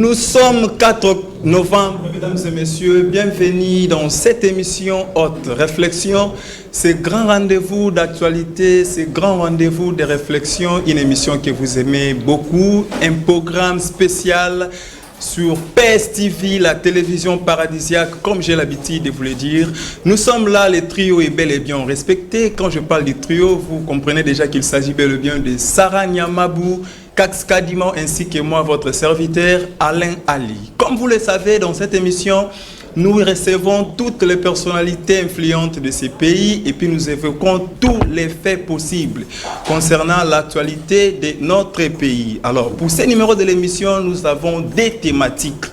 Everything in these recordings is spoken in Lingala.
Nous sommes 4 novembre, mesdames et messieurs, bienvenue dans cette émission Haute Réflexion, ce grand rendez-vous d'actualité, ce grand rendez-vous de réflexion, une émission que vous aimez beaucoup, un programme spécial sur PS TV, la télévision paradisiaque, comme j'ai l'habitude de vous le dire. Nous sommes là, le trio est bel et bien respecté. Quand je parle du trio, vous comprenez déjà qu'il s'agit bel et bien de Sarah Nyamabou, Kax Kadimon, ainsi que moi, votre serviteur, Alain Ali. Comme vous le savez, dans cette émission, nous recevons toutes les personnalités influentes de ces pays et puis nous évoquons tous les faits possibles concernant l'actualité de notre pays. Alors, pour ce numéro de l'émission, nous avons des thématiques.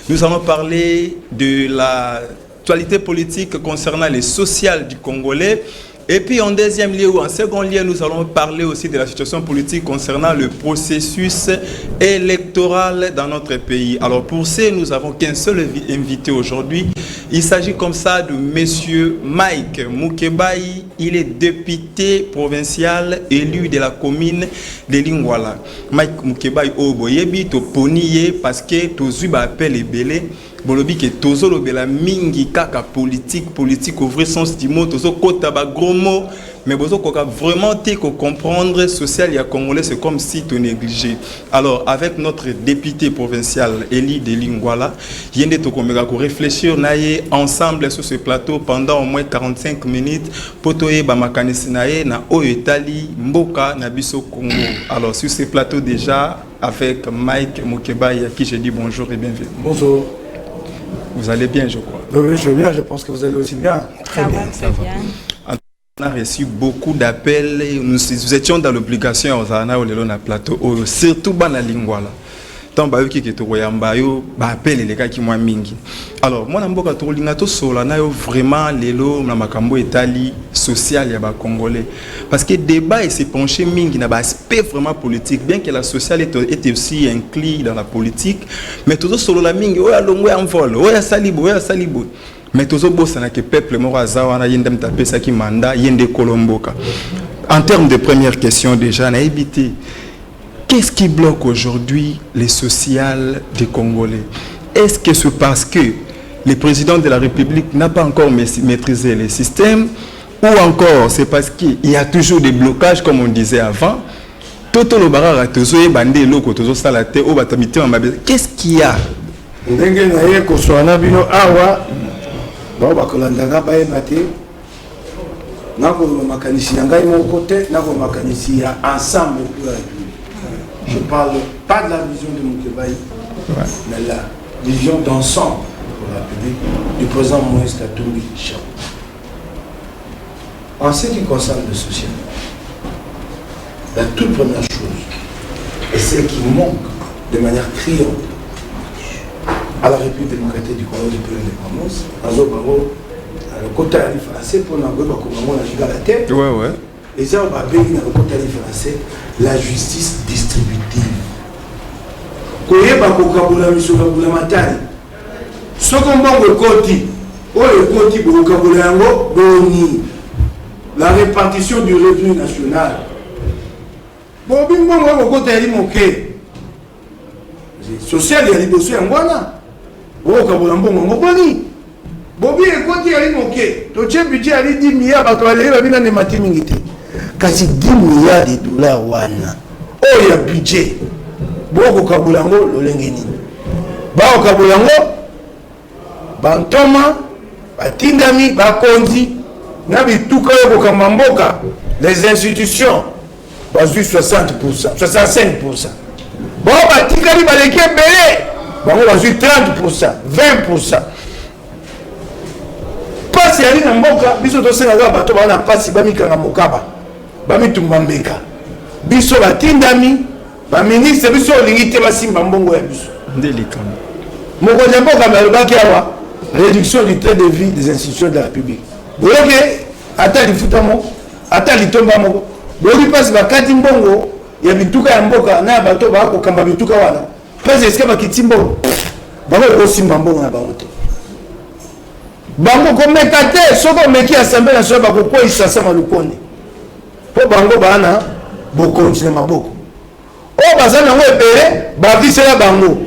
Nous allons parler de l'actualité politique concernant les sociales du Congolais. Et puis en deuxième lieu ou en second lieu, nous allons parler aussi de la situation politique concernant le processus électoral dans notre pays. Alors pour ce, nous n'avons qu'un seul invité aujourd'hui. Il s'agit comme ça de monsieur Mike Mukebai. Il est député provincial élu de la commune de Lingwala. Mike Mukebai Oboyebi to poniye parce que tozu ba appel ebele. Bolobi ke tozo lobela mingi kaka politique au vrai sens du mot, tozo kota ba gros mots, mais bozo koka vraiment te ko comprendre social ya congolais, c'est comme si tu négligeais. Alors avec notre député provincial Eli de Lingwala, yende to komeka ko réfléchir naye ensemble sur ce plateau pendant au moins 45 minutes pour toye ba makanisi naye na oyetali mboka na biso Congo. Alors sur ce plateau déjà avec Mike Mukebai à qui je dis bonjour et bienvenue. Bonjour. Vous allez bien, je crois. Oui, je vais bien. Je pense que vous allez aussi bien. Très bien. On a reçu beaucoup d'appels. Nous étions dans l'obligation aux Ana ou na plateau, surtout dans la Lingwala. Tant que qui est au Yambayo, appel les gars qui m'ont mingi. Alors, moi, je suis lingato solana vraiment lelo na makambo etali social ya ba congolais. Parce que débat et s'est penché mingi na aspect vraiment politique, bien que la sociale était aussi inclue dans la politique, mais tout solo la mingi oya longwe en vol, oya salibo. Mais tout ça bossa na que peuple mora zawana yendem taper ça qui mandat yende kolomboka. En termes de première question déjà na éviter. Qu'est-ce qui bloque aujourd'hui les sociales des Congolais? Est-ce que c'est parce que le président de la République n'a pas encore maîtrisé les systèmes, ou encore c'est parce qu'il y a toujours des blocages, comme on disait avant? Qu'est-ce qu'il y a? Je ne parle pas de la vision de Mukebai, mais la vision d'ensemble pour la République du président Moïse Katumbi Cham. En ce qui concerne le social, la toute première chose, et celle qui manque de manière criante à la République démocratique du Congo depuis l'indépendance, le côté français pour la tête. Ouais. Et ça, on va payer dans le côté français la justice distributive. La répartition du revenu national. Social, il y a des dossiers en Ghana. Bobi ekoti yali moke to che budget ali 10 milliards bato baleba bina ne matimingite kasi 10 milliards de dollars wana o ya budget boko kabulango lolengeni ba kabulango bantoma batindami bakonzi na bituka yo kokamamboka les institutions bazui 60%, 65%. Bon batikali baleki belé bango bazui 30%, 20%. Pasi yali na mboka biso to senga ga bato bana pasi bamikanga mokaba bamitumba mbeka biso batindami ba ministre biso lingite basimba mbongo ya biso délicat moko ya mboka balobaki awa réduction du train de vie des institutions de la République boyoke ata lifuta moko ata litomba moko boyoki pasi bakati mbongo ya bituka ya mboka na bato ba ko kamba bituka wana pasi eske bakiti mbongo bango kosimba mbongo na bango te bango komeka te soko meki assemblée nationale bakokweyisa sama lukonde po bango bana bokontinue maboko o baza nango ebele babisela bango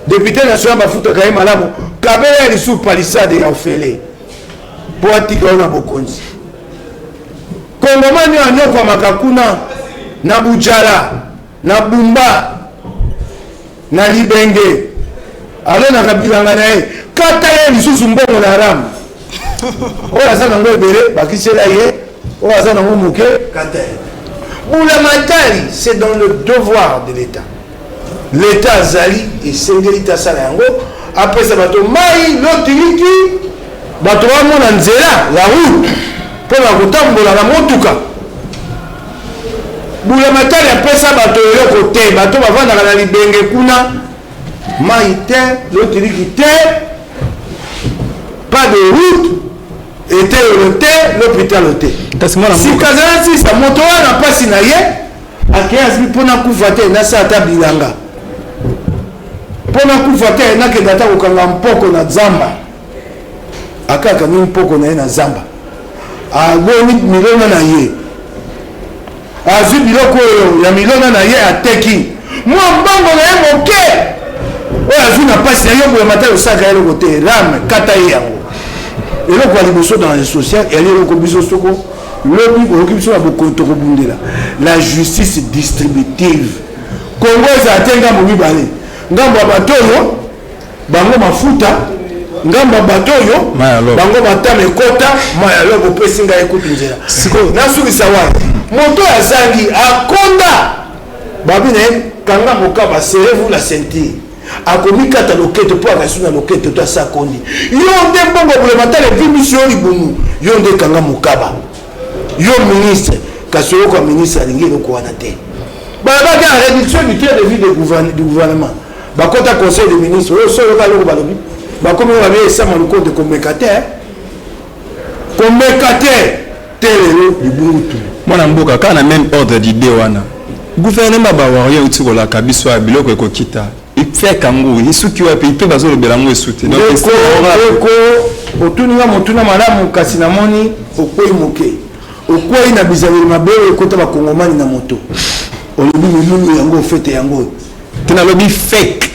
député national bafutaka ye malamu kabela lisu palisade ya ofele po atika oyo na bokonzi kongomani anyokwamaka kuna na bujala na bumba na libenge alonaka bilanga na ye kata ye lisusu mbongo na haramu oyo aza nango ebele bakisela ye oyo aza nango moke kata ye bulamatari c'est dans le devoir de l'état l'état azali esengeli tasala yango apesa bato mai lotiliki bato bamona nzela la route mpona kotambola na motuka bulamatari apesa bato eloko te bato bavandaka na libenge kuna mai te lotiliki te pas de route etelelo te l'hôpital te sikazala sisa moto wana mpasi na ye akei azwi mpona kufa te nasa ata bilanga mpona kufa te nakende ata kokanga mpoko na zamba akakangi mpoko na ye na zamba aboni milona na ye azwi biloko oyo ya milona na ye ateki mwa mbongo na ye moke oyo azwi na mpasi na ye bulamatari osaka eloko te rame kata ye yango eloko ya liboso dans le social eyali eloko biso soko lobi oyoki biso na bokoto tokobundela la justice distributive kongo ezala te ngambo mibale ngambo ya bato oyo bango mafuta ngambo ya bato oyo bango matama ekota maya lobo opesi ngai ekutu nzela nasukisa wapi moto azangi akonda babi na ye kanga mokaba serez-vous la ceinture akomikata loketo mpo akasuna loketo to asa kondi yo nde mbongo bulamatari evimbisi yo libumu yo nde kanga mokaba yo ministre kasi oyoko ya ministre alingi eloko wana te balabaki en réduction du tiers de vie du gouvernement bakota conseil de ministre oyo soyoka eloko balobi bakomi oyo babi esama lokote komeka te te lelo libungutu mwana mboka kaka na même ordre d'idée wana gouvernement bawario euti kolaka biso ya biloko ekokita ifeka ngo isuki wapi ipe bazolobela ngo esute donc eko otuninga motuna malamu kasi namoni okwei moke okwei na bizaleli mabele ekota bakongomani na moto olobi milulu yango ofete yango tena lobi fake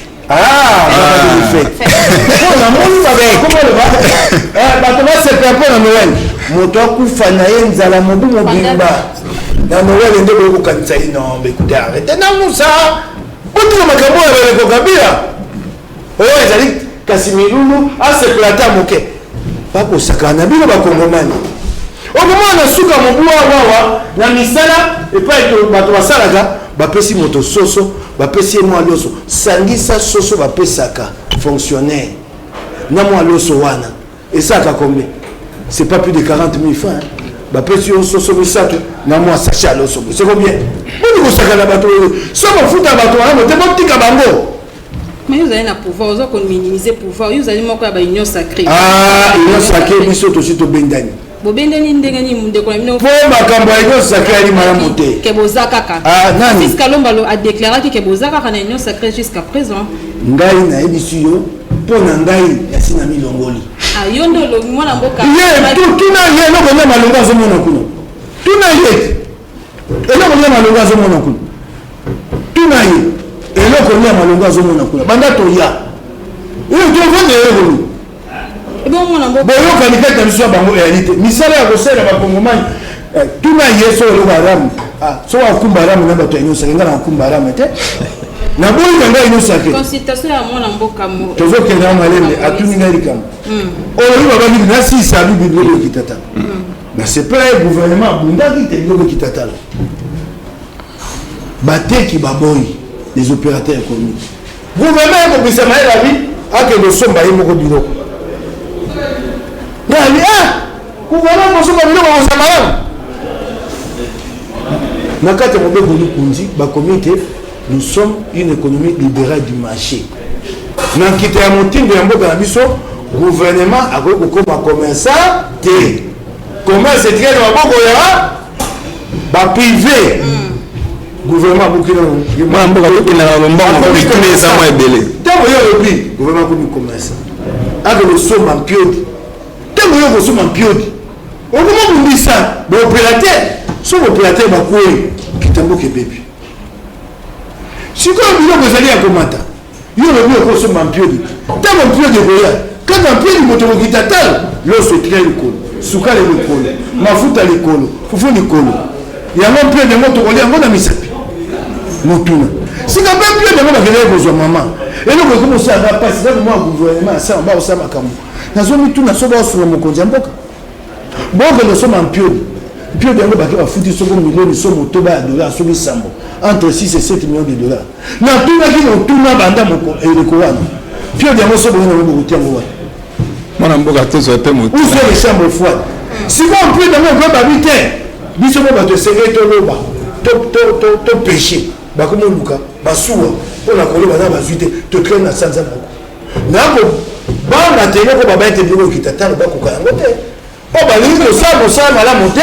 bato basepela mpo na noel moto akufa na ye nzala mobu mobimba na noel nde bokokanisa ye non bekute arrete na musa otina makambo ya baleko kabila oyo ezali kasi milulu asepela ata moke bakosakana na bino bakongomani okomona na suka mobu wawawa na misala epai bato basalaka bapesi moto soso bapesi ye mwa loso sangisa soso bapesaka fonctionnaire na mwa loso wana esaka combien c'est pas plus de 40 000 francs bapesi yo soso misato na mwa sachet loso c'est combien boni kosaka na bato so bafuta bato wana mote botika bango mais vous avez na pouvoir vous avez minimiser pouvoir vous avez moko ya ba union sacrée union sacrée biso to sito bendani bobendani ndenge ni munde ko mino po makambo ya union sacrée ali malamu te ke bozaka kaka nani fiscal Lombalo a déclaré que bozaka kana union sacrée jusqu'à présent ngai na ebisi yo po na ngai ya sina milongoli yondo lo mwana mboka ye tuna ye eloko nde malongo azomona kuno tuna ye eloko nde malongo azomona kuno tuna ye eloko nde malongo azomona kuno banda toya oyo tovande eyekolu boyokani kati na biso ya bango réalité misala ya kosala bakongomani tuna ye so eloko aramu so akumba aramu na bato ya nyonso nga na akumba aramu te na boyi na ngai nyonso ake consultation ya mwana mboka mo tozokende na malembe atuni ngai likambo oyo babaki nasisa bibi biloko ekitata basepela ye gouvernement abundaki te biloko ekitatala bateki baboyi les opérateurs économiques gouvernement ekobisama ye labi akende osomba ye moko biloko ngali gouvernement kosomba biloko kosama yango na kati ya mobeko likunzi bakomi te nous sommes une économie libérale du marché na nkita ya motindo ya mboka na biso gouvernement akoki kokoma commerçant te commerce etikali na maboko ya baprivé gouvernement abokina mwana mboka tokendaka lombongo bituna eza mwa ebele ntango yo olobi gouvernement akomi commerçant akende osomba mpiodi ntango yo kosomba mpiodi okomobundisa baopérateur so baopérateur bakwei kitamboka ebebi sikoyo biloko ezali ya komata yo le mieux que ce mampiodi ta mampiodi boya quand mampiodi moto kitatalo lo se tire le col suka le col mafuta le col fufu le col ya mampiodi moto kolia ngona misapi motuna sika mampiodi ngona kele besoin maman et nous comme ça va passer dans moi gouvernement ça on va ça makambo nazo mituna so ba sur mokonzi mboka bongo le so mampiodi puis bien le bateau a foutu ce million de somme au $, sur le sambo entre 6 et 7 millions de dollars. Na tout na qui ont tout na banda moko et le Coran. Puis bien le somme au bout moi. Mon amboka tout ça te moto. Où sont les chambres froides? Si on peut dans le grand habiter, biso ba te serrer to loba. To péché. Ba comme luka, ba suwa. On a collé bana ba zuite, te traîne na sanza moko. Na ko ba na télé ko ba être bureau qui t'attend ba ko kango te. Oh bah lui le ça la montée.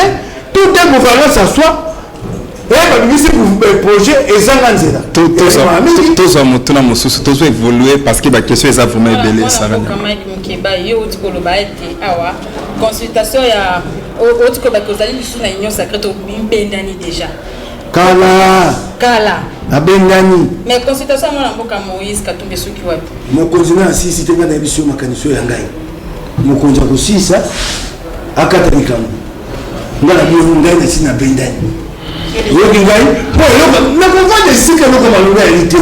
Tout est gouvernement s'assoit et bah lui c'est projet et zanganzela tout ça motuna mosusu tout ça évoluer parce que la question est vraiment belé ça comment mukeba yo utikolo ba ete awa consultation ya otiko ba kozali bisu na union sacrée mbendani déjà kala abengani mais consultation mona mboka Moïse Katumbi soki wapi mokonzi na sisi tenga na bisu makaniso ya ngai mokonzi ko sisa akata likambo ngala biyo ngai na sina bendani yoki ngai po yoka na ko va de sika no kama lugha elite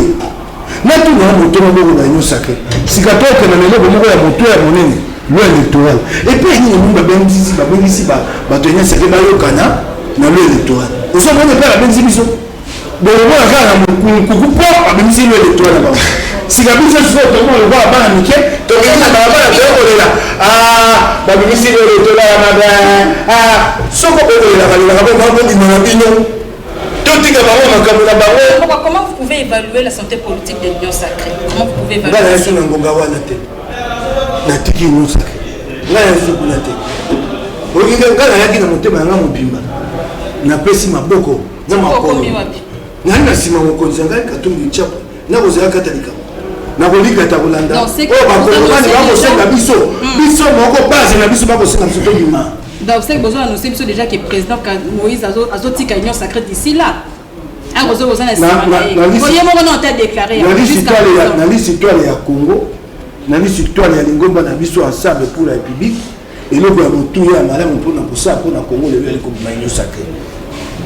na tu na moto na bogo na nyosa ke sika toke na lelo moko ya moto ya monene lo électoral et puis ni mumba bendisi ba to nyasa ke ba yokana na lo électoral o so mone pa la bendisi biso bo mo na kana ku po ba bendisi lo électoral ba sika biso so to mo lo ba bana mike to ngena ba bana to olela ba bendisi lo électoral ba soko olela ba ba ndi na bino comment vous pouvez évaluer la santé politique de l'Union sacrée? Comment vous pouvez évaluer ça? Donc c'est besoin d'annoncer déjà que le président Moïse Azotika Union sacrée d'ici là. Un réseau besoin de voyez moi on a déclaré dans l'histoire ya Congo, dans l'histoire ya Lingomba na biso ensemble pour la République et le ba mutu ya malamu pour na posa pour na Congo le vele comme Union sacrée.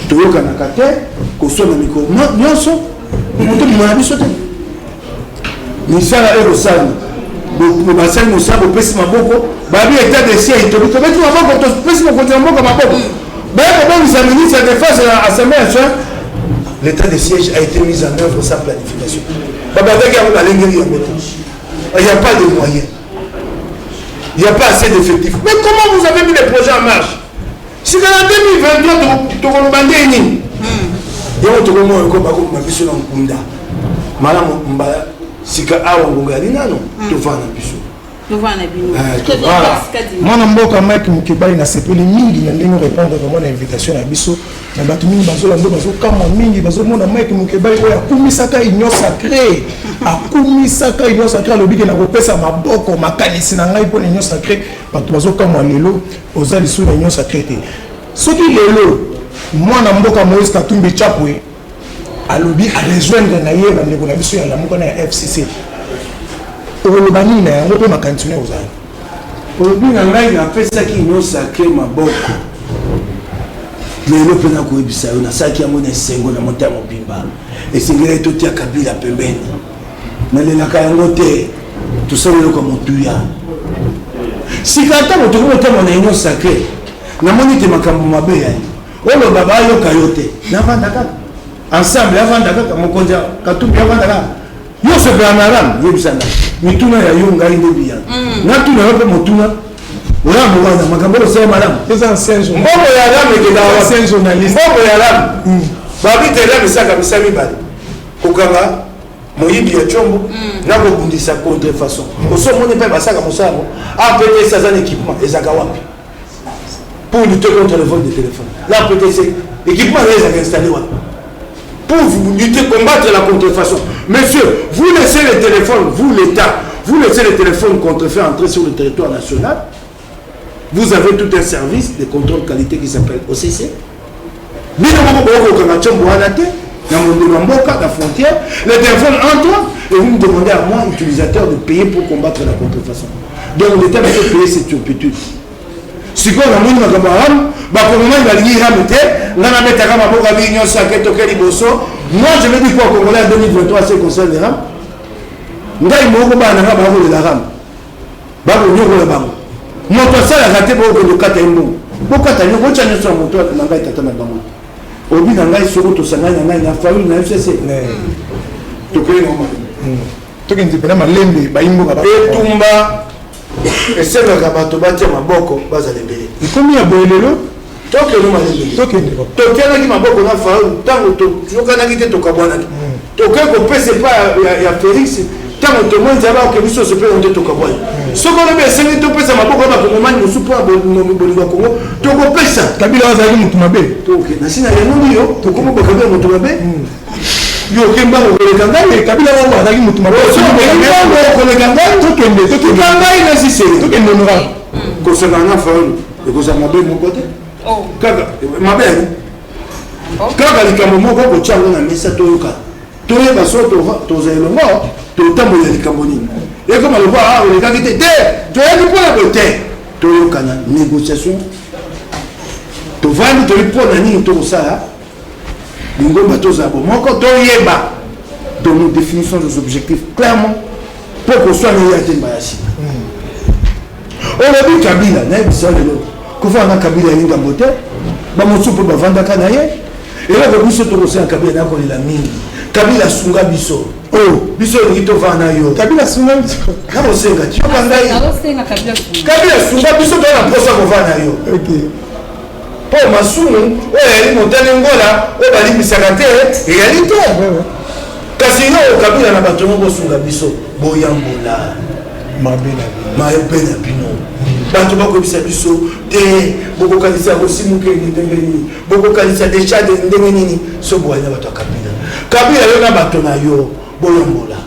Toyoka na kate ko sona miko nyonso mutu mwana biso te. Misala ero sana. Bo basali musabo pesi maboko babi état de siège to bito betu maboko to pesi maboko maboko ba sa ministre de défense à l'Assemblée nationale l'état de siège a été mis en œuvre sans planification baba daki a l'ingénieur il n'y a pas de moyens il n'y a pas assez d'effectifs mais comment vous avez mis les projets en marche si dans 2023 to ko bandé ni yo to ko mo ko ba ko mabiso na nkunda mala mbaya sika awa ngongali nano tovana biso mwana mboka Mike Mukebali na sepeli mingi na ndenge répondre vraiment na invitation na biso na bato mingi bazolanda bazokama mingi bazomona Mike Mukebali oyo akumisaka union sacrée akumisaka union sacrée alobi ke na kopesa maboko makanisi na ngai mpo na union sacrée bato bazokama lelo oza lisu na union sacrée te soki lelo mwana mboka Moïse Katumbi Chapwe alobi arejoindre na ye bandeko na biso ya lamuka na ya FCC oloba nini na yango mpe makanisi na ozali olobi na ngai napesaki union sacrée maboko lelo mpe nakoyebisa yo nasalaki yango na esengo na motema mobimba esengeli totia Kabila pembeni nalelaka yango te tosala eloko motuya sika ata moto komotama na union sacrée namoni te makambo mabe yaye oloba bayoka yo te navanda kaka ensemble avanda kaka mokonzi Katumbi avanda kaka yo se pe anaram yebisana mituna ya yo ngai nde biya natuna yo pe motuna oya mwana makambo osema malamu eza ancien journaliste mbongo ya ram ekenda wa ancien journaliste mbongo ya ram babi tela misaka misami bali kokanga moyibi ya chombo na kobundisa contrefaçon osomoni pe basaka mosamo APTC azana équipement ezaka wapi pour lutter contre le vol de téléphone là APTC équipement ezaka installé wapi pour vous lutter, combattre la contrefaçon. Monsieur, vous laissez les téléphones, vous l'État, vous laissez les téléphones contrefaits entrer sur le territoire national. Vous avez tout un service de contrôle qualité qui s'appelle OCC. dans mon Mboka, la frontière, le téléphone entre et vous me demandez à moi, utilisateur, de payer pour combattre la contrefaçon. Donc l'État va payer cette turpitude. Si on a mon camarade, il va dire moi je vais dire quoi au Congolais en 2023 c'est concerne les rames. Moi ça la raté pour le Katembo. Pourquoi tu as eu autre chose sur mon toit dans la tata na bango. Obi na ngai soko to sanga na famille na FCC. To ko normal. To ke ndipena malembe ba imbo ba. Etumba esenga bato batia maboko bazale mbele. Ikomi ya boelelo to ke no malembe. To ke ndiko. To tena ki maboko na faru tango to joka na kite to kabwana. To ke ko pese pa ya Félix tango to mwenza ba ke biso se pe onde to kabwana. Soko na be sengi to pesa maboko ba ko mani musupu ba bolingo Kongo to ko pesa Kabila azali mutu mabe. To ke na sina ya nuni yo to ko ba Kabila mutu mabe. Yo kemba ko le kangai Kabila wa azali mutu mabe. So ko le kangai to kende to kangai na sisi to kende no ra. Ko se na faulu e ko za mabe mo kote. Oh. Kaka mabe. Kaka likambo moko ko chango na mesa to yoka. To yeba so to za elongo to tambo ya likambo nini. Et comme on le voit, on est qualité tu as du point à côté. Tu as une négociation. Tu vas nous donner pour la ligne, tout ça. Nous avons tout ça. Moi, quand tu yeba, dans nos définitions des objectifs, clairement, pour qu'on soit meilleur à Tembayasi. On a vu Kabila, n'a pas besoin de l'autre. Quand on a Kabila, il y a une beauté. On soupe pour vendre Kanaye. Et là, on a vu ce tour aussi en Kabila, on a la mine. Kabila Sunga Bisso. Oh, biso ngito vana yo. Kabila Sunga Bisso. Kamo senga, tu kangai. Kabila Sunga Bisso to na posa ko vana yo. OK. Po masumu, o montagne ngola, o bali misakate, réalité. Kasi yo Kabila na bato ngo Sunga Bisso, boyambola. Mabena bino. Bato bako bisa biso te boko kanisa ko simuke ndengeni. Boko kanisa de chade ndengeni so boyana bato Kabila. Kabila yo na bato na yo. Boyambola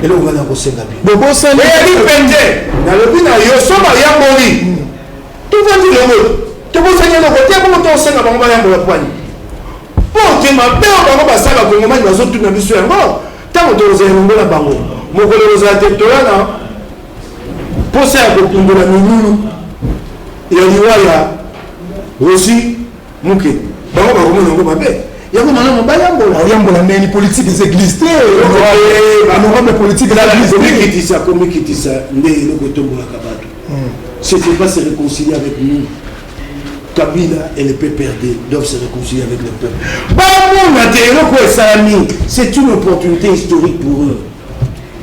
elo ngana ko senga bi bobo sale e pende na lobi na yo so ba yamboli to vandi lo to bo sanya lo ko te bo to senga ba yambola kwani po te ma be ba ba sala ko ngoma ba so tu na biso yango tango to ze ngombola bango mo ko lo za te to na po sa ko kumbola minunu ya liwaya aussi muke ba ba ko mo ngoma be yako mana mobaya mbola yambola ndeni politique des églises te honorable politique de l'église comme kitisa ndé le kotombola kabato c'était pas se réconcilier avec nous. Kabila et le PPRD doivent se réconcilier avec le peuple. C'est une opportunité historique pour eux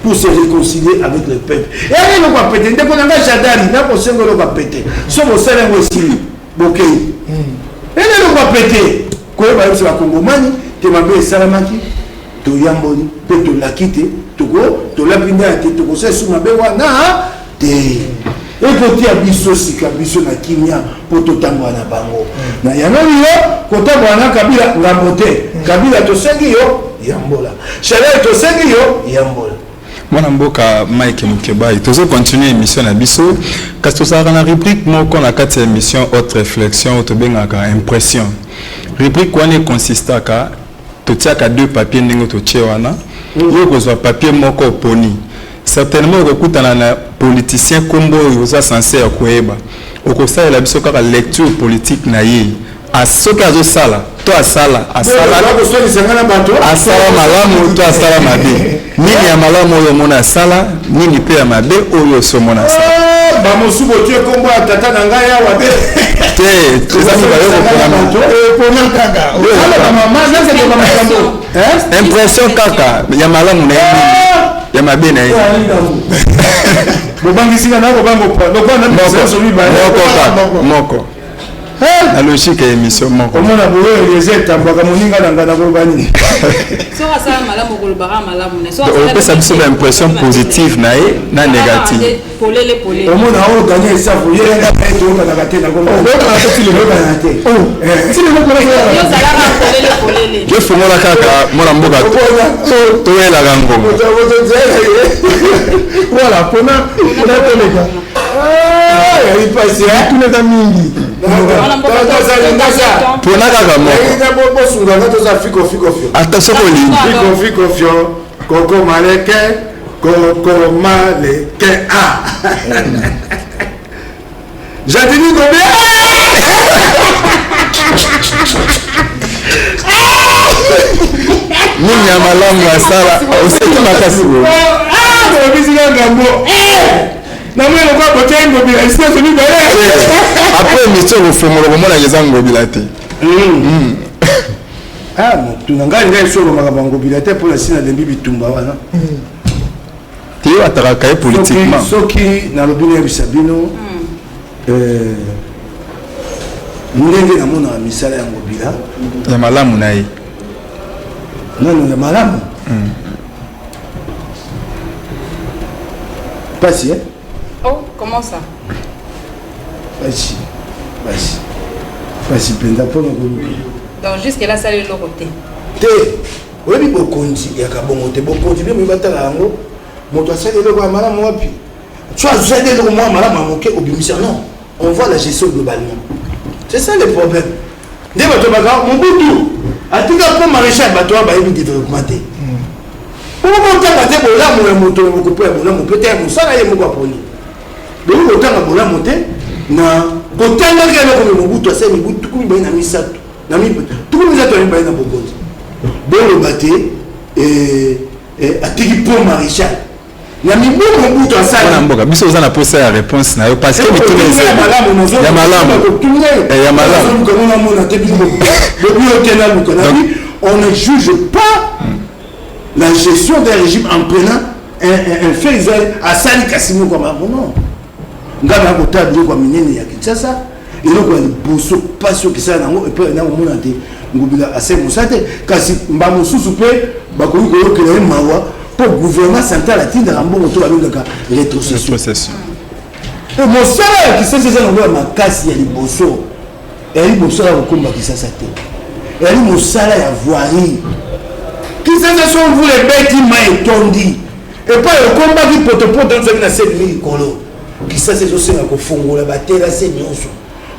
pour se réconcilier avec le peuple. Et allez nous va péter dès qu'on a Jadari n'a pas sengo le va péter sommes salaire aussi bokei et nous va péter quoi ba c'est la Congomani te mabe salamaki to yamboni pe to lakite to go to lapinda te to se suma be wana te et côté abiso sika biso na kimia pour to tangwa na bango na yango yo kota bwana Kabila ngamote Kabila to sengi yo yambola chala to sengi yo yambola Mwana mboka Mike Mukebai tozo continuer émission na biso kasi tosala na rubrique moko na kati ya émission haute réflexion to bengaka impression rubrique wana consistaka totiaka deux papiers ndenge totie wana yo kozwa papier moko oponi certainement okokutana na politicien kombo oza censé ya koyeba okosalela biso kaka lecture politique na ye asoki azosala to asala malamu to asala mabe nini ya malamu oyo omona asala nini pe ya mabe oyo osomona asala bamosubo tie kombo ya tata na ngai awa te tozami bayokopona kaka impression kaka ya malamu na ye ya mabe na ye bobangisika na moko la logique est émission moko omona boyo rezeta mbaka moninga na ngana ko bani so asa malamu ko bara malamu ne so asa biso ba impression positive na et na négative polele omona o gagner ça faut yenga pa to na kate na ko na to le na te si le ko yo sala ka polele je fongola kaka mona mboka to yela gango voilà pona teleka il passe tous les amis attention Coco Maleke ah j'ai dit combien Nini ya malamu ya sala oseki makasi après émission kofungula komona yeza ngobila te tunanga ngai solo makambo ngobila te pour la sina lembi bitumba wana te ataraka ye politiquement soki na lobino ya bisabino ndenge namona misala ya ngobila ya malamu na ye non ya malamu Passi, hein? Oh, comment ça? Passi. Penda pour nous. Donc, jusque-là, ça est le côté. Oui, Bokondi, il y a Kabomote, Bokondi, mais il va te la rango. Mon toit, c'est le roi Malam Wapi. Tu as dit le roi Malam Mamoké au Bimissia. Non, on voit la gestion globalement. C'est ça le problème. Dès votre bagarre, mon bout, à tout cas, pour maréchal, bah, toi, bah, il dit de augmenter. Pour monter à la table, là, mon moto, mon copain, mon peut-être, ça, là, il y a mon guaponi. Donc, autant à la monter, na, autant là, il y a mon bout, toi, c'est mon bout, tout comme il y a mis ça, tout comme il y a mis ça, donc le bâté et à tiki pour maréchal. Il y a mis beaucoup de temps à ça. Biso vous en a posé la réponse na parce que tout le monde il y a malam. On ne juge pas la gestion d'un régime en prenant un fait à Sali Kassimo comme un non. Ngaba kota de kwa minene ya Kinshasa. Et donc on bosso pas sur qui ça nango et puis na mona te ngobila assez musate kasi mbamo susu pe bakoyi ko yokela mawa pour gouvernement central atinda rambo to la ngaka rétrocession. Et mon salaire qui c'est ça ngoma makasi ya liboso. Et liboso la komba qui ça te. Et mon salaire ya voirie. Qui c'est sont vous les bêtes qui m'a étondi. Et pas le combat qui potopoto dans une 7000 kolo. Qui ça c'est aussi na ko fongola batela c'est nyonso.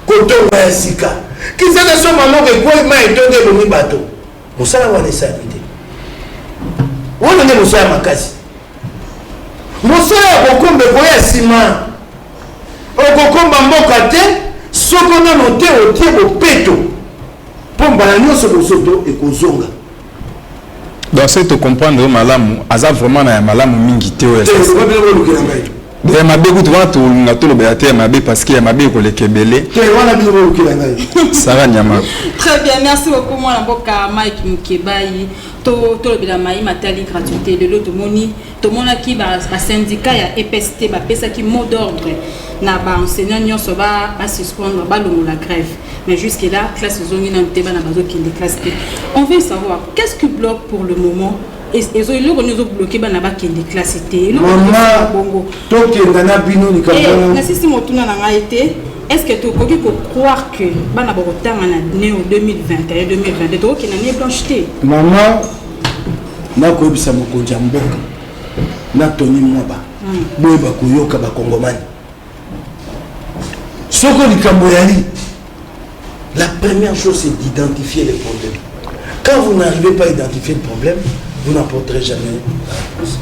Koto ya sika. Qui c'est sont maman que quoi m'a étondi le mi bateau. Mon salaire va laisser habiter. On est mon salaire makasi. Mon salaire au combe boya ciment. Au combe mboka te, soko na noté au tie au peto. Pomba na nyonso ko soto e ko zonga. Donc c'est te comprendre malamu aza vraiment na malamu mingi te oya. De mabe ku tu na to lo beate mabe parce que mabe ko le kebele. Ça va nyama. Très bien, merci beaucoup moi na boka Mike Mukebai. To lo bela mai matali gratuité de l'autre moni. To mona ki ba syndicat ya EPST ba pesa ki mot d'ordre na ba enseignant nyonso ba suspendre ba longo la grève. Mais jusque là classe zongi na nteba na bazo ki de classe. On veut savoir qu'est-ce qui bloque pour le moment. Et ils ont bloqué banaba qui est classé. Maman, toi qui es dans bino ni comme si mon tour n'a été. Est-ce que tu peux croire que banaba autant en année 2021 2022 toi qui n'a ni blancheté. Maman, na ko bisa mokonja mboka. Na toni mwaba. Boye ba kuyoka ba kongomani. Soko likambo yali. La première chose c'est d'identifier les problèmes. Quand vous n'arrivez pas à identifier le problème, vous n'apporterez jamais la réponse.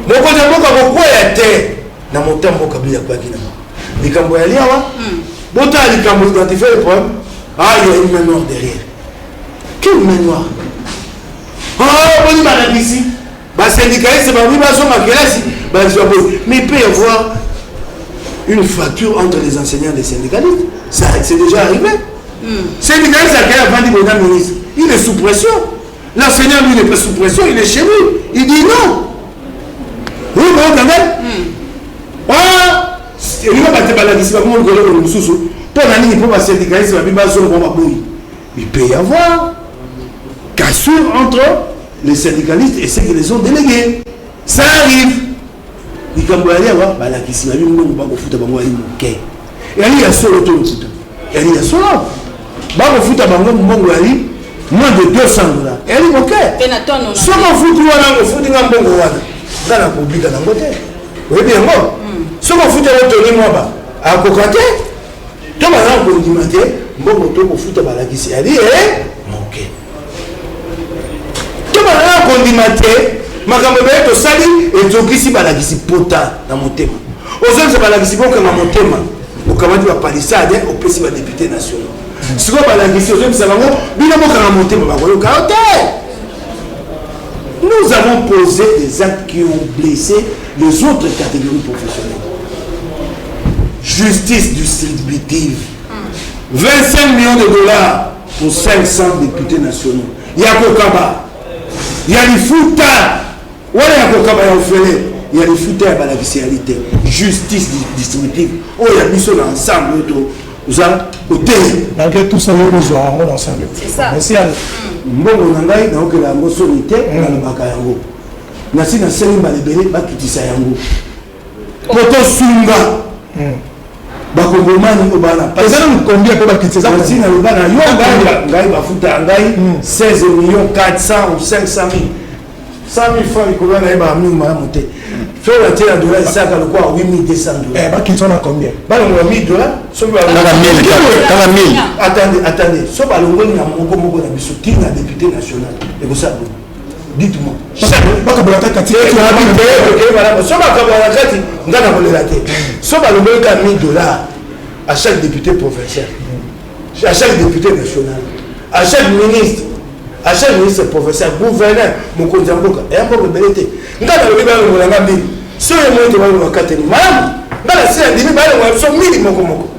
Mon côté, pourquoi il y a terre dans mon temps, mon cabine, il y a quoi qui n'a pas. Les Cambois, il y a quoi. Bon, tu as les Cambois identifié le problème. Ah, il y a une main noire derrière. Quelle main noire? Ah, on dit, madame, ici. Bah, syndicaliste, c'est pas oui, bah, son maquillage, bah, mais il peut y avoir une fracture entre les enseignants et les syndicalistes. Ça, c'est déjà arrivé. Syndicaliste, à quel avant dit, madame ministre, il est sous pression. L'enseignant, lui, n'est pas sous pression, il est chez lui. Il dit non. Oui, bon, quand même. Ah, il va battre par la discipline, pour le sous-sous. Pour la ligne, pour la syndicaliste, il peut y avoir cassure entre les syndicalistes et ceux qui les ont délégués. Ça arrive. Il y a la discipline, il va foutre et il y a solo tout le temps. Et il y a solo. Il va foutre moins de 200 $. Elle est ok. Ce qu'on fout, on fout un bon dans la public à l'Angleterre. Oui, bien, moi. Ce qu'on fout, on fout à Cocaté. to bana kondima te mbongo to kofuta balakisi ali moke to bana kondima te makambo be to sali ezokisi balakisi pota na motema ozonza balakisi boka na motema okamati ba palissade opesi ba député national siko balakisi ozonza bango bino boka na motema bakoyoka te. Nous avons posé des actes qui ont blessé les autres catégories professionnelles. Justice distributive. 25 millions de dollars pour 500 députés nationaux. Il y a Kokaba. Il y a les Fouta. Il y a Kokaba, il y a les Fouta et la spécialité. Justice distributive. Oh, il y a mis ça ensemble. Vous avez malgré tout ça, nous aurons ensemble. C'est ça. Merci. mbongo na ngai naokela yango soni te nalobaka yango nasi naseli balebele bakitisa yango po tosunga bakongomani oyo bana nasi naloba na yo ngai bafuta ngai 16 millions 400 ou 500 000 francs likolo na ye bamingi malamu te so batie na dola esaka lokwa 8200 bakitisa na combien balongola 1000 dollars soki attendez so balongoli na moko na biso ti na député national ekosala bo dites-moi bakabola kati so bakabola kati nga na kolela te so balongoli ka 1000 dollars à chaque député provincial à chaque député national à chaque ministre provincial gouverneur mokonzi ya mboka eya mboka ebele te nga na lobi balongola nga 1000 so ye moyo te balongola kateni malamu nga na sila ndimi balongola biso 1000 moko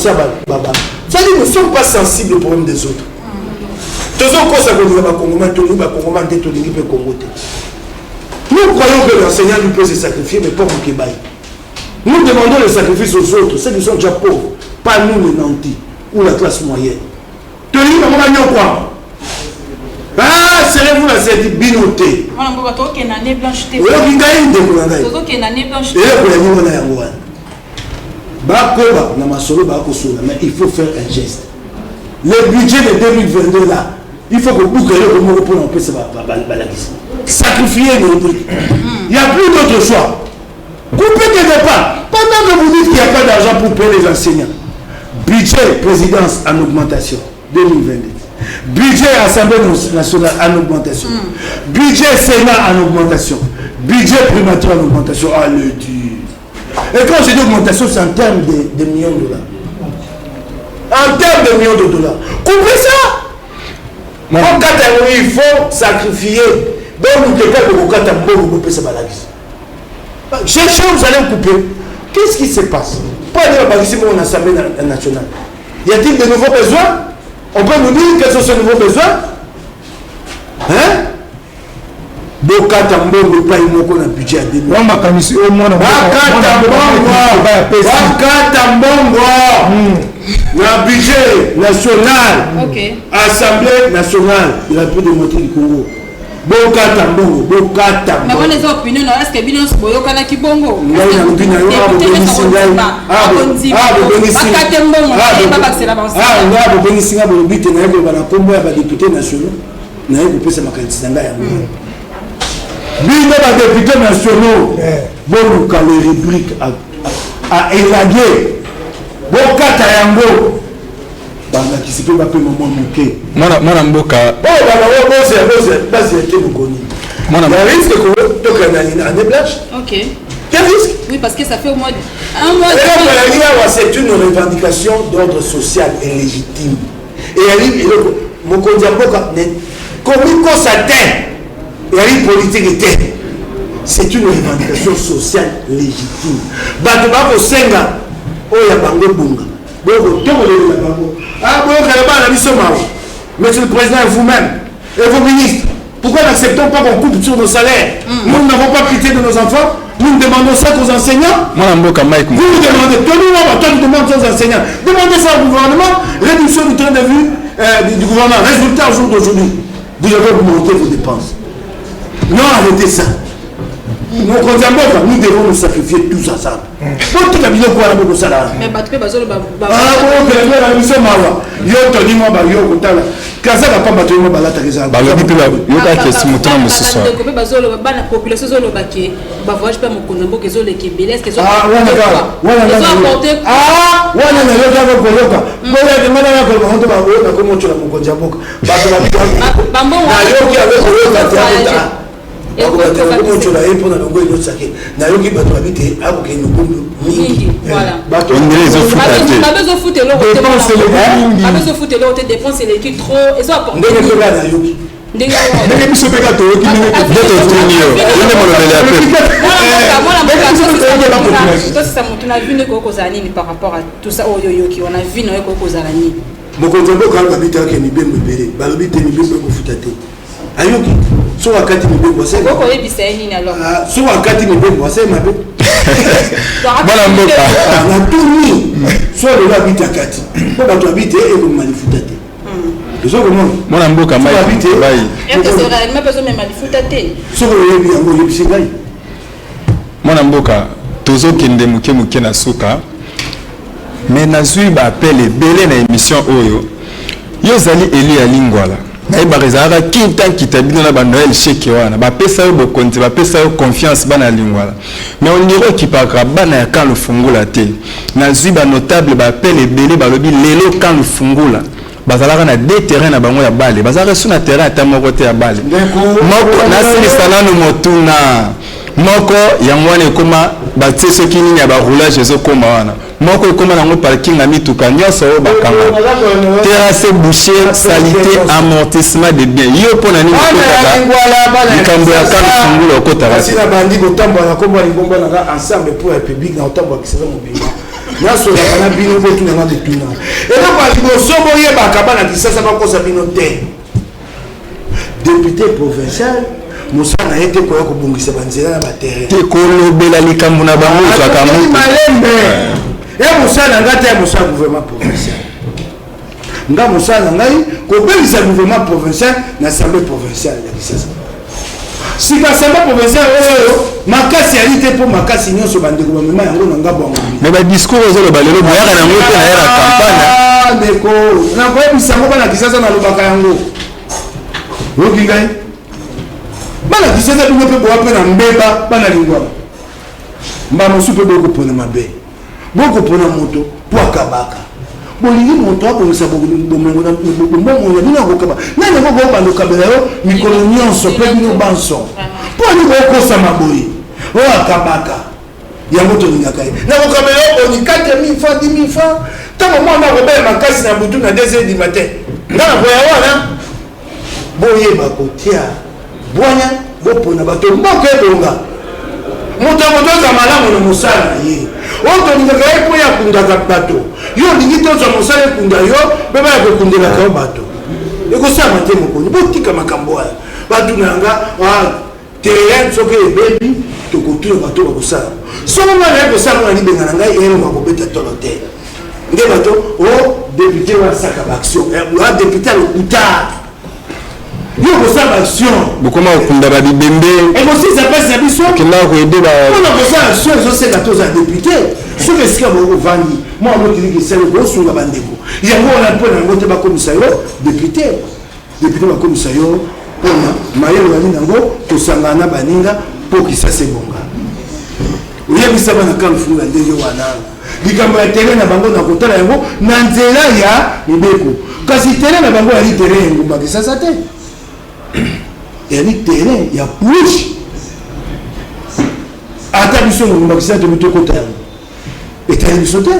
c'est-à-dire nous ne sommes pas sensibles aux problèmes des autres. Nous croyons que l'enseignant lui peut se sacrifier, mais pas au Québec. Nous demandons le sacrifice aux autres, ceux qui sont déjà pauvres, pas nous les nantis ou la classe moyenne. Ah, serez-vous la cette binoté? Mais il faut faire un geste. Le budget de 2022 là, il faut que vous sacrifier les trucs. Il n'y a plus d'autre choix. Coupez quelque part. Pendant que vous dites qu'il n'y a pas d'argent pour payer les enseignants. Budget présidence en augmentation 2022. Budget Assemblée nationale en augmentation. Budget Sénat en augmentation. Budget primature en augmentation. Ah, le dur. Et quand je dis augmentation, c'est en termes de millions de dollars. En termes de millions de dollars. Coupez ça. Il faut sacrifier. Donc, cherchez, vous allez couper. Qu'est-ce qui se passe? Pas dire à l'Assemblée nationale. Y a-t-il de nouveaux besoins? On peut nous dire quels sont ces nouveaux besoins? Hein? Bokata mbongo pa imoko na budget à 2000. On makamisi au moins Bakata mbongo na budget national. OK. Assemblée nationale de la République démocratique du Congo. Bokata mbongo, bokata. Mais on les opinions est-ce que bino boyoka na kibongo? Ngai na mbina yo abobenisinga bolobite na yeko bana kombo ya ba député nationaux na yeko pesa makanisi ngai ya bino ba députés nationaux boluka le rubrique à élaguer bokata yango bandakisi mpe bape mama moke mwana mboka basi ete mokoni ya risque tokana année blanche. OK. Quel risque? Oui, parce que ça fait au moins un mois. C'est une revendication d'ordre social et légitime. Et mokonzi mboka comme ça et politique était. C'est une revendication sociale légitime. Bato bako senga oya bango bunga. Boko tomole la bango. Ah bon kalaba na biso mawo. Monsieur le président et vous-même et vos ministres, pourquoi n'acceptons pas qu'on coupe sur nos salaires? Nous n'avons pas pitié de nos enfants. Nous demandons ça aux enseignants. Vous demandez, toi nous demandons aux enseignants. Demandez ça au gouvernement. Réduction du train de vue du gouvernement. Résultat au jour d'aujourd'hui. Vous avez augmenté vos dépenses. Non, arrêtez ça. Nous devons nous sacrifier tous ensemble. Mais battre bazolo ba voyage pas mon konambo que zo les kebele est-ce que zo ah wana na yoka ko koloka bola de mana ya ko hondo ba bola ko mo chola mo konja boka ba ba mbongo na yoki avec koloka ta ko mo chola e pona longo yo sake na yoki ba to habite ako ke nukumbu mingi voilà ba to les ofutaté ba bezo fouter lo côté ba bezo fouter lo côté dépense les qui trop et ça apporter ndenge ko na yoki ndenge biso pe ka to ki ndenge Ndeto tunio. Nde molobele ape. Ça monte na vu ne ko kozala nini par rapport à tout ça oyo qui on a vu no ko kozala nini. Mokonzo ko ka bita ke mibembe bele. Balobi te mibembe ko futate. Ayoki so wakati mibembe wase. Ko yebisa nini alors. Ah so wakati mibembe wase mabe. Bana mboka. Na tuni. So le la bita kati. Ko ba to habite e ko manifutate. Mwana mboka mai bai. Est-ce que c'est réellement besoin même manifutate? So ko yebi yango yebisi ngai. Mwana mboka tozo kende muke na suka. Mais nazui ba appel belé na émission oyo. Yo zali eli ya lingwala. Na ba rezara kinta kitabino na ba Noël cheke wana. Ba pesa yo bokonti, ba pesa yo confiance bana lingwala. Mais on dira qui pakra bana ya kan le fungula te. Nazui ba notable ba appel belé ba lobi lelo kan le fungula. Bazalaka na deux terrains na bango ya bale. Bazalaka sur na terrain ta moko te ya bale. Moko na sili no motuna. Moko yangwane koma batie soki nini ya ba roulage ezo koma wana. Moko ekoma nango parking na mituka nyonso o bakanga. Terrasse boucher, salité, amortissement de biens. Yo pona nini kota. Likambo ya kan fungulo kota ba. Sina bandi ko tambo na komba ngomba na ensemble pour le public na tambo kisasa mobimba. Naso la kana bino botu na de tuna. Et là ba liboso boye ba kabana kisasa ba kosa bino te. Député provincial Moussana été ko ko bungisa banzela na batere. Te ko lobela likambo na bango za kamu. Et Moussana ngata Moussana gouvernement provincial. Nga Moussana ngai ko belisa gouvernement provincial na assemblée provinciale ya kisasa. Si l'assemblée provinciale makasi ya lite pour makasi nyonso bande gouvernement yango na ngabo yango. Mais ba discours ozo le balelo boyaka na ngote na era campagne. Ah ndeko na ko ebisa ngo bana kisasa na lobaka yango. Woki ngai. Bana kisasa bingo pe boa pe na mbeba bana lingwa. Mba mosu pe boko pona mabe. Boko pona moto po akabaka. Bolingi moto akomisa bomongo na bomongo ya bino kokaba. Nani ko bando kabela yo mikolo nyonso pe bino banso. Po ni boko sama boyi. O akabaka. Yango to ninga kai. Na ko kabela yo ni 4000 francs 10000 francs. Tamo mwana ko be makasi na butu na 2h du matin. Ngana ko ya wana. Boye bakotia. Bonya bopona bato mboko ebonga. Moto motoza malamu na musala ye. Oto ninga kai po ya kundaka bato. Yo ningi toza musala kunda yo beba ya kundela ka bato. Eko sama te mokoni botika makambo ya. Bato nanga terrain soke bebi to kutula bato bakusala. Somo mwana ko sala na libenga nanga yero makobeta tolote. Nde bato o député wa saka action. Wa député le kuta. Yo kosa action. Bokoma okunda ba bibembe. Et aussi ça passe à biso. Kila ko aider ba. On a kosa action zo c'est la toza député. Ce que c'est que vandi. Moi on dit que c'est le gros sur la bandeko. Il y a on a pas ngote ba commissaire député. Député ba commissaire on mayelo bani nango to sangana baninga pour que ça c'est bonga. Oya bisa bana kan funga ndenge wana. Likambo ya terrain na bango na kotala yango na nzela ya ibeko. Kasi terrain na bango ya terrain ngomba kisasa te. Il y a des terrains, il y a plus. Attention, on va essayer de mettre au côté. Et tu as une sauté.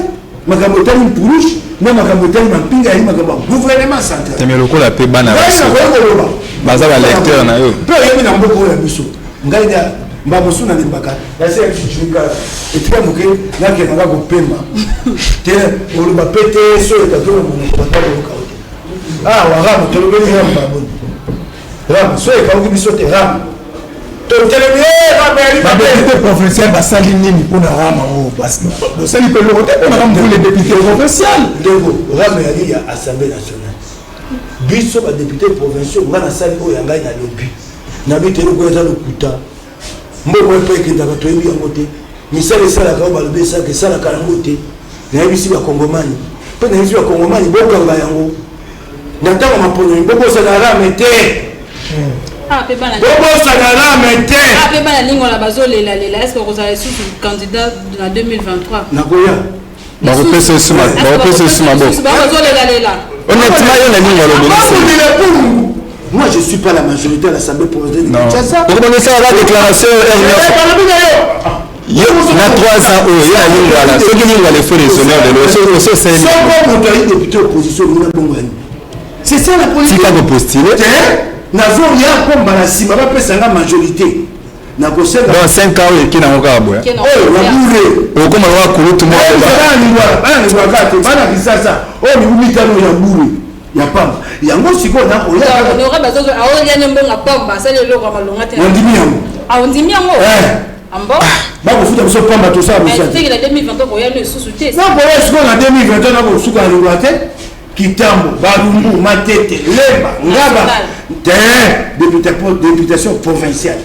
Ma camotte est une pouliche. Non, ma camotte est une pinga. Ma camotte gouvernement central. Tu me le colles à peu bana. Baza ba lecteur na yo. Peu il y a beaucoup de biso. Ngaida mbamosu na limbaka. La c'est un chichuka. Et tu vas mourir là qui n'a pas pema. Tiens, on va péter sur le tableau mon pas le ah, wara mo tolo beni ya mbaboni. Ram, so e kaungi biso te ram. To telemi ram ya liba. Député provincial basali nini pona rama o basi. Do sali pe lo te pona ram pour les députés provincial. Ndeko ram ya li ya assemblée nationale. Biso ba député provinciaux ngana sali o yanga na lobby. Na bitelo ko eza lokuta. Mboko pe kinda ka toyebi yango te. Misale sala ka ba lobe sa ke sala ka yango te. Na bisi ba kongomani. Pe na bisi ba kongomani bokanga yango. Nataka mapono boko sa na rame te. Ah, pe bana. bobosana na mete Ah, pe bana lingo la bazolela lela. Est-ce que vous allez sous candidat en 2023? nakoya bakopesa osi maboko bazolela lela. honnêtement yo na lingo alobelisa moi je suis pas la majorité à l'Assemblée provinciale de Kinshasa. okobongisa la déclaration na 3 ans oyo ye na lingo ala soki lingo ala efo raisonneur de lo soko moto ayi député opposition na bongo yani c'est ça la politique tika kopostile nazoya komba na nsima bapesanga majorité nakosenga dans 5 ans oyo eki nango kaka boya oyo babure okoma loka kulutu mokobanalingwaka te bana kisasa oyo mibu mitano ya bure ya pamba yango sikoyo nandimi yango bakofuta biso pamba tosala bosakoya sikoyo na 2021 nakosuka na lingwa te kitambo balumbu matete lemba ngaba députation provinciale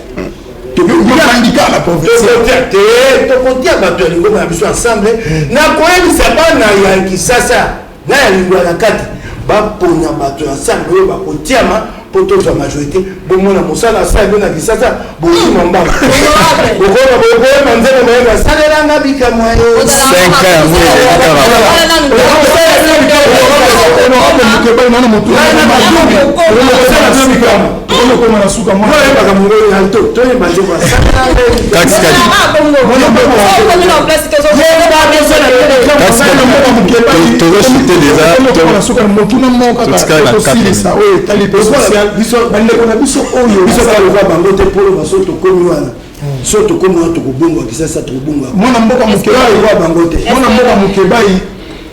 tokotia bato ya lingoma na biso ensemble nakoyebisa bana ya kisasa na ya lingwa na kati bapona bato ensemble oyo bakotiama mpo tozwa majorité bomona mosala asala na kisasa bokima mbanga bokoyeba nzembe mayeba asalelanga bikamwa ye 5 bandeko na biso oyo biso kaloka bango te polo baso tokomi wana so tokomi wana tokobongwa kisasa tokobongwa mwana mboka mokebai bango te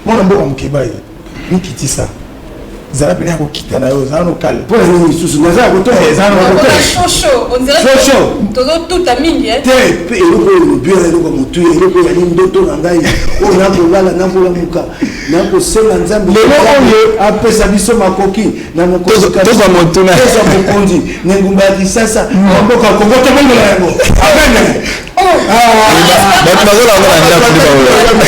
mwana mboka mokebai nikitisa zala pene yako kita na yo zala no kale po nini lisusu nazala kotoa zala tozotuta mingi te pe eloko oyo lobiela eloko motuya eloko yali ndoto na ngai oyo nakolala nakolamuka nakosenga nzambe lelo oyo apesa biso makoki na mokozitoza mokonzi nengumba ya kisasa mboka kongo tomongola yango amen bato bazolanga na ndako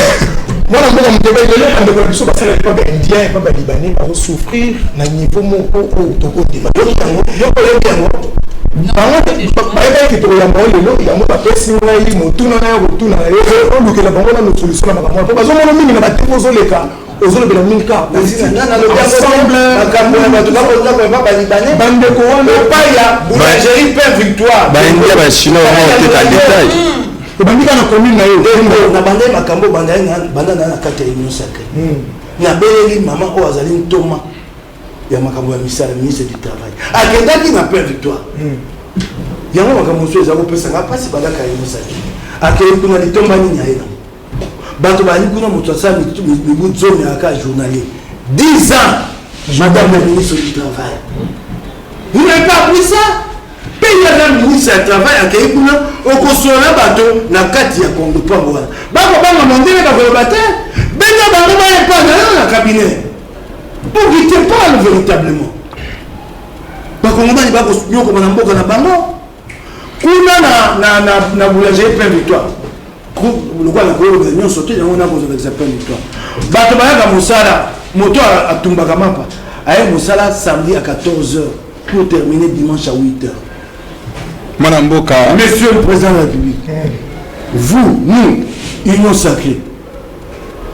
mwana mboka mokeba lelo bandeko na biso basala epa baindien epa balibanais bazosouffrir na niveau moko oyo tokondima yokoyoki yango bango bayebaki tokoyamba oyo lelo yango bapesi ngai motuna na ya kotuna na yo olukela bango nano solution na makambo wana mpo bazomona mingi na bateko ozoleka ozolobela mingi kaka bandeko wana epai ya boulangerie Père Victoire baindia bachinois baoteka détail ebandika na commune na yo na banda makambo banda na kati ya union sacré nabeleli mama oyo azali ntoma ya makambo ya misala ministre du travail akendaki na Père Victoire yango makambo mosusu eza kopesanga mpasi bandaka ya union sacré akei kuna litomba nini aye nango bato bali kuna moto asala mibu zomi aka journalier 10 ans madame la ministre du travail vous n'avez pas appris ça pays ya ministre ya travail akei kuna okosola bato na kati ya Congo pango wana bakobanga mondele bakoloba te benga bango bayepana yo na cabinet pour qu'il te parle véritablement bakongomani bakonyokoma na mboka na bango kuna na boulangerie Père Victoire lokola na koyoka nyonso te yango nakozolakisa Père Victoire bato bayaka mosala moto atumbaka mapa aye mosala samedi à 14h pour terminer dimanche à 8h. Madame Mboka. Monsieur le Président de la République, vous, nous, Union Sacrée,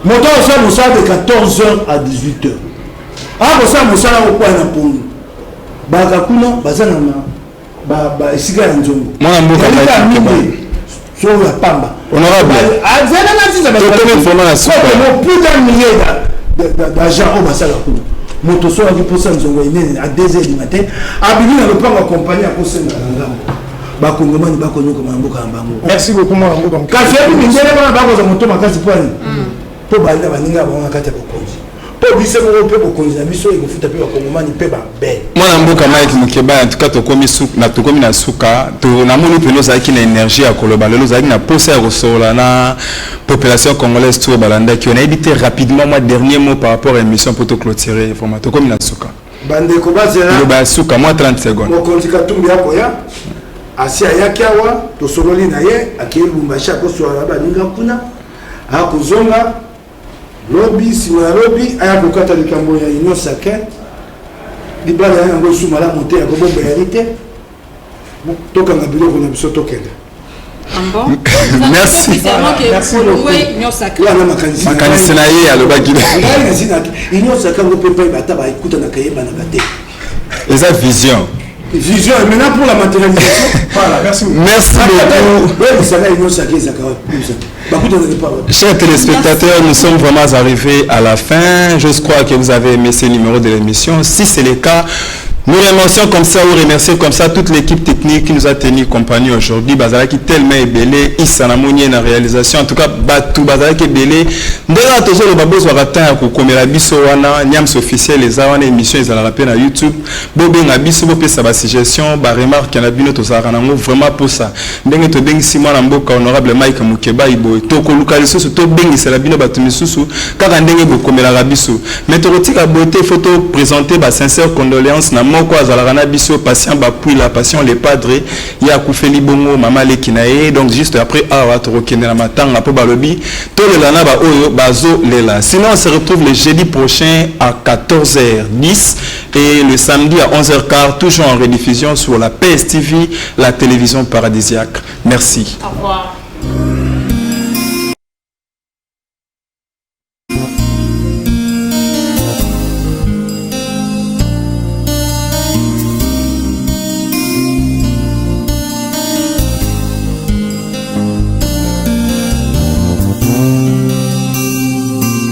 moto osala mosala de 14h à 18h. Akosala mosala okoya na pondu bakakuna baza na esika ya nzongo Mwana Mboka mingi so ya pamba honorable azana na sisa plus d'un millier d'argent au basala kuna moto so aki posa nzongo inene à 2h du matin abili na lopango accompagné akosenga na ngambo bakongomani bakonyokoma na mboka ya bango. Merci beaucoup mwana mboka kasi ebi mindele wana bakoza moto makasi pwani po balinga baninga bango na kati ya bokonzi po biso moko mpe bokonzi na biso ekofuta mpe bakongomani mpe babe mwana mboka Mike Mukeba en tout cas tokomi na suka namoni mpe ozalaki na énergie ya koloba lelo ozalaki na posa ya kosola na population congolaise to balandaki on a évité rapidement moi dernier mot par rapport à émission pour clôturer format tokomi na suka bandeko bazela le ba suka moi 30 secondes mokonzi Katumbi akoya asi ayaki awa tosololi na ye akei Lubumbashi akosola na baninga kuna akozonga lobi sima ya lobi aya kokata likambo ya Union Sacrée libala yango esu malamu te ya kobomba yali te tokanga biloko na biso tokende. Merci. Merci beaucoup. Wana makanisi. Makanisi na ye alobaki. Ngai nazina inyo sakango pepa bata ba ikuta na kayeba na kate. Eza vision. Vision et maintenant pour la matérialisation. Voilà, merci beaucoup. Merci beaucoup. Oui, ça va inyo saké zakara. Chers téléspectateurs, nous sommes vraiment arrivés à la fin. Je crois que vous avez aimé ce numéro de l'émission. Si c'est le cas, nous remercions comme ça, ou remercions comme ça toute l'équipe technique qui nous a tenu compagnie aujourd'hui. Bazala qui tellement est belé, Issanamoni na réalisation. En tout cas, Batou Bazala qui est belé. Déjà, toujours le babos waratin pour comme la biso wana, niams officiel les awana émission ils allaient la peine à YouTube. Bobé na biso bopé sa suggestion, ba remarque na bino to zaranango vraiment pour ça. Ndenge to bengi Simon Mboka honorable Mike Mukeba ibo to ko lukaliso to bengi c'est la bino batumisusu kaka ndenge bo comme la biso. Mais to rotika beauté photo présenter ba sincère condoléances na moko azalaka na biso patient bapui la patient les padres ya kufeli bongo mama lekinae donc juste après awa to rokende na matanga po balobi to le lana ba oyo bazo lela. Sinon on se retrouve le jeudi prochain à 14h10 et le samedi à 11h15 toujours en rediffusion sur la PS TV, la télévision paradisiaque. Merci. Au revoir.